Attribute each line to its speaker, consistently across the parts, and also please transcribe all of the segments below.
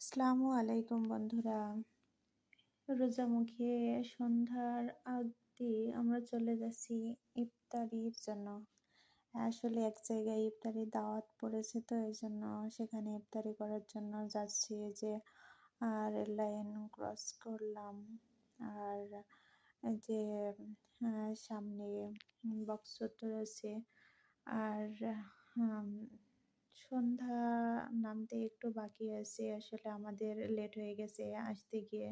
Speaker 1: আসসালামু আলাইকুম বন্ধুরা। রোজা মুখে সন্ধ্যার আগ দিয়ে আমরা চলে যাচ্ছি ইফতারির জন্য। আসলে এক জায়গায় ইফতারির দাওয়াত পড়েছে, তো এজন্য সেখানে ইফতারি করার জন্য যাচ্ছি। যে রেল লাইন ক্রস করলাম। আর যে সামনে বক্স চত্বর আছে। আর হুম সন্ধ্যা নামতে একটু বাকি আছে। আসলে আমাদের লেট হয়ে গেছে আসতে গিয়ে।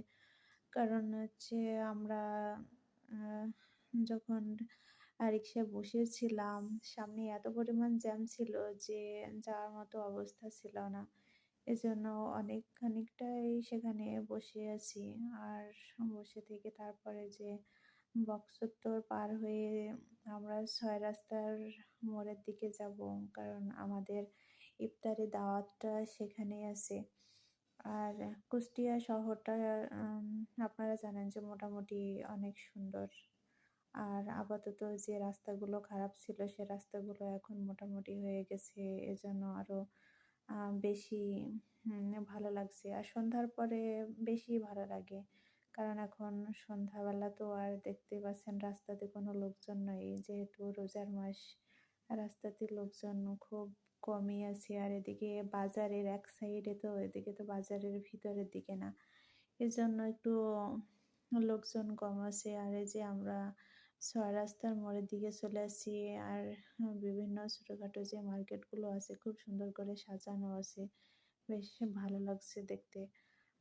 Speaker 1: কারণ হচ্ছে আমরা আ যখন রিক্সায় বসেছিলাম, সামনে এত পরিমাণ জ্যাম ছিল যে যাওয়ার মতো অবস্থা ছিল না। এজন্য খানিকটাই সেখানে বসে আছি। আর বসে থেকে তারপরে যে বক্সচত্বর পার হয়ে আমরা ৬ রাস্তার মোড়ের দিকে যাব। কারণ আমাদের ইফতারি দাওয়াতটা সেখানেই আছে। আর কুষ্টিয়া শহরটা আম আপনারা জানেন যে মোটামুটি অনেক সুন্দর। আর আপাতত যে রাস্তাগুলো খারাপ ছিল সে রাস্তাগুলো এখন মোটামুটি হয়ে গেছে। এজন্য আরো বেশি ভালো লাগছে। আর সন্ধ্যার পরে বেশি ভালো লাগে। কারণ এখন সন্ধ্যাবেলা তো আর দেখতেই পাচ্ছেন রাস্তাতে কোনো লোকজন নাই। যেহেতু রোজার মাস, রাস্তাতে লোকজন খুব কমই আছে। আর এদিকে বাজারের এক সাইডে, তো এদিকে তো বাজারের ভিতরের দিকে না। এজন্য একটু লোকজন কম আছে। আর এই যে আমরা ৬ রাস্তার মোড়ের দিকে চলে আসছি। আর বিভিন্ন ছোটখাটো যে মার্কেটগুলো আছে খুব সুন্দর করে সাজানো আছে। বেশ ভালো লাগছে দেখতে।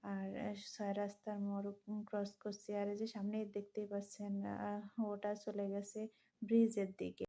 Speaker 1: আর ৬ রাস্তার মোড় ক্রস করছি। আর এই যে সামনেই দেখতেই পাচ্ছেন ওটা চলে গেছে ব্রিজের দিকে।